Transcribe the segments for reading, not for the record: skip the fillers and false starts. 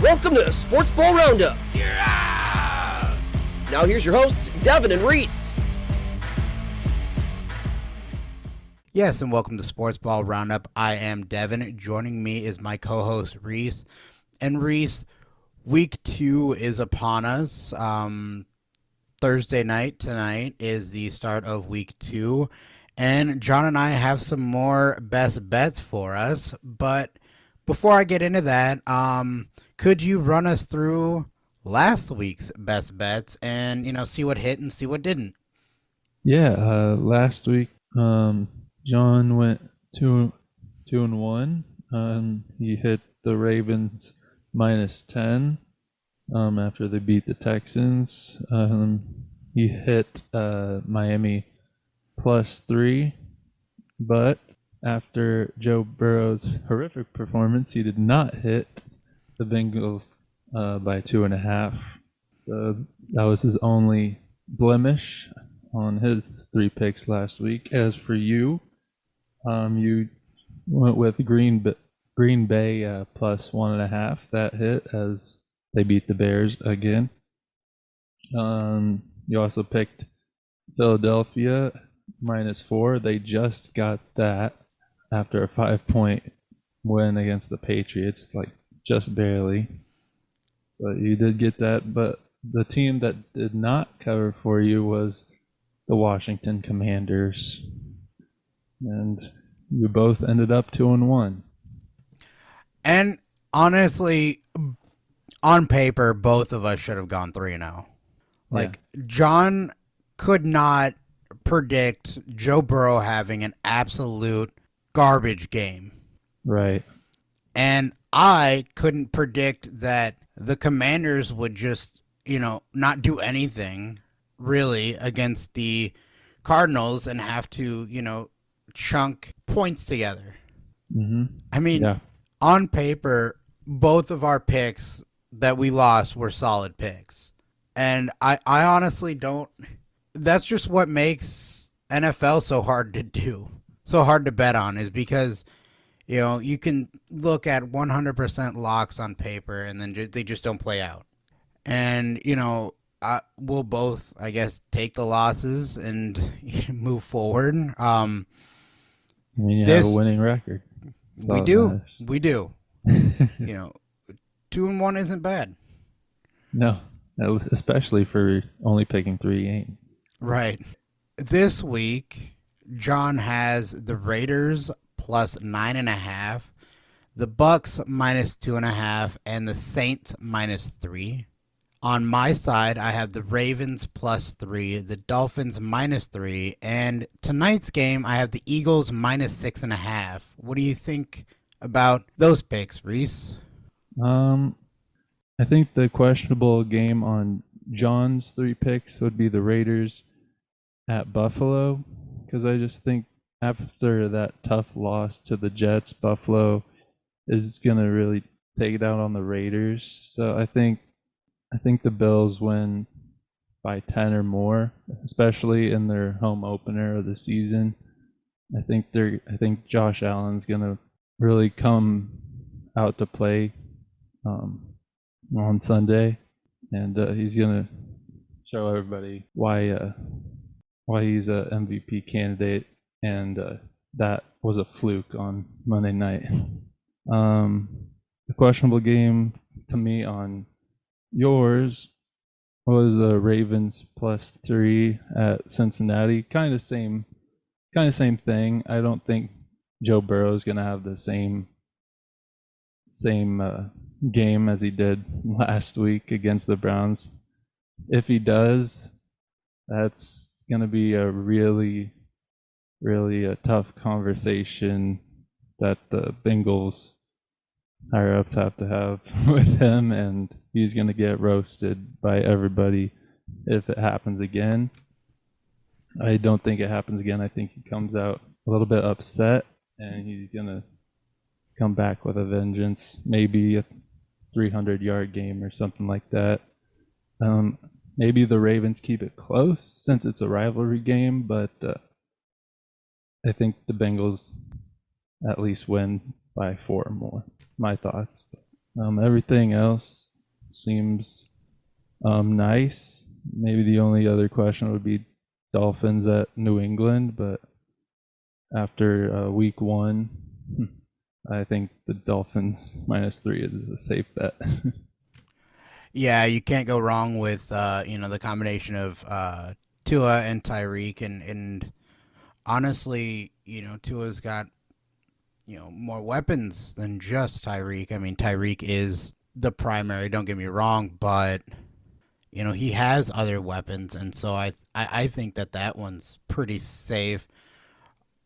Welcome to Sports Ball Roundup. Now here's your hosts, Devin and Reese. Yes, and welcome to Sports Ball Roundup. I am Devin. Joining me is my co-host, Reese. And Reese, week 2 is upon us. Thursday night tonight is the start of week 2. And John and I have some more best bets for us. But before I get into that, could you run us through last week's best bets and, see what hit and see what didn't? Yeah, last week, John went 2-1. He hit the Ravens -10 after they beat the Texans. He hit Miami +3, but after Joe Burrow's horrific performance, he did not hit the Bengals by 2.5. So that was his only blemish on his 3 picks last week. As for you, you went with Green Bay +1.5. That hit as they beat the Bears again. You also picked Philadelphia -4. They just got that after a 5-point win against the Patriots, just barely. But you did get that. But the team that did not cover for you was the Washington Commanders. And you both ended up 2-1. And honestly, on paper, both of us should have gone 3-0. John could not predict Joe Burrow having an absolute garbage game. Right. And I couldn't predict that the Commanders would just, not do anything really against the Cardinals and have to, chunk points together. Mm-hmm. I mean, yeah. On paper, both of our picks that we lost were solid picks. And I honestly don't... That's just what makes NFL so hard to do, so hard to bet on, is because, you can look at 100% locks on paper and then they just don't play out. And, we'll both, I guess, take the losses and move forward. You have a winning record. We do. 2-1 isn't bad. No, especially for only picking 3 games. Right. This week, John has the Raiders +9.5, the Bucks -2.5, and the Saints -3. On my side, I have the Ravens +3, the Dolphins -3, and tonight's game, I have the Eagles -6.5. What do you think about those picks, Reese? I think the questionable game on John's 3 picks would be the Raiders at Buffalo, because I just think after that tough loss to the Jets, Buffalo is going to really take it out on the Raiders. So I think the Bills win by 10 or more, especially in their home opener of the season. I think Josh Allen's going to really come out to play on Sunday, and he's going to show everybody why he's a MVP candidate, and that was a fluke on Monday night. The questionable game to me on yours was Ravens +3 at Cincinnati. Kind of same thing. I don't think Joe Burrow is going to have the same game as he did last week against the Browns. If he does, that's going to be a really, really a tough conversation that the Bengals higher-ups have to have with him, and he's going to get roasted by everybody if it happens again. I don't think it happens again. I think he comes out a little bit upset, and he's going to come back with a vengeance, maybe a 300-yard game or something like that. Maybe the Ravens keep it close since it's a rivalry game, but I think the Bengals at least win by 4 or more. My thoughts. Everything else seems nice. Maybe the only other question would be Dolphins at New England, but after week one, I think the Dolphins -3 is a safe bet. Yeah, you can't go wrong with the combination of Tua and Tyreek, and honestly, Tua's got more weapons than just Tyreek. I mean, Tyreek is the primary. Don't get me wrong, but he has other weapons, and so I think that one's pretty safe.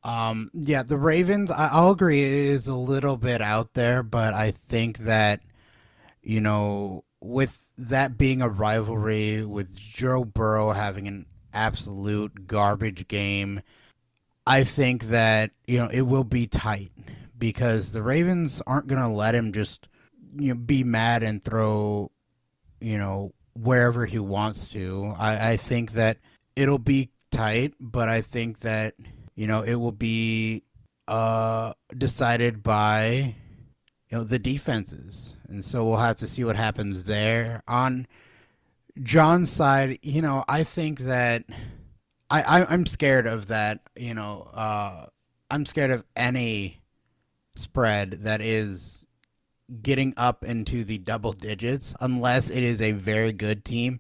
Yeah, the Ravens, I'll agree, it is a little bit out there, but I think that with that being a rivalry, with Joe Burrow having an absolute garbage game, I think that it will be tight because the Ravens aren't going to let him just be mad and throw wherever he wants to. I think that it'll be tight, but I think that it will be decided by the defenses, and so we'll have to see what happens there. On John's side, I think that I'm scared of that. I'm scared of any spread that is getting up into the double digits unless it is a very good team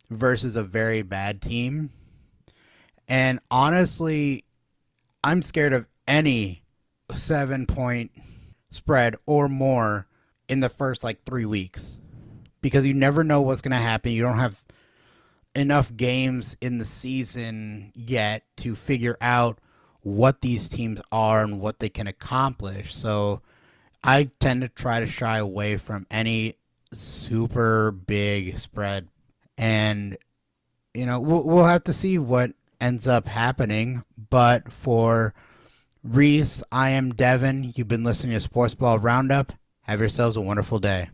versus a very bad team. And honestly, I'm scared of any 7-point spread or more in the first 3 weeks because you never know what's going to happen. You don't have enough games in the season yet to figure out what these teams are and what they can accomplish. So I tend to try to shy away from any super big spread, and we'll have to see what ends up happening. But for Reese, I am Devin. You've been listening to Sports Ball Roundup. Have yourselves a wonderful day.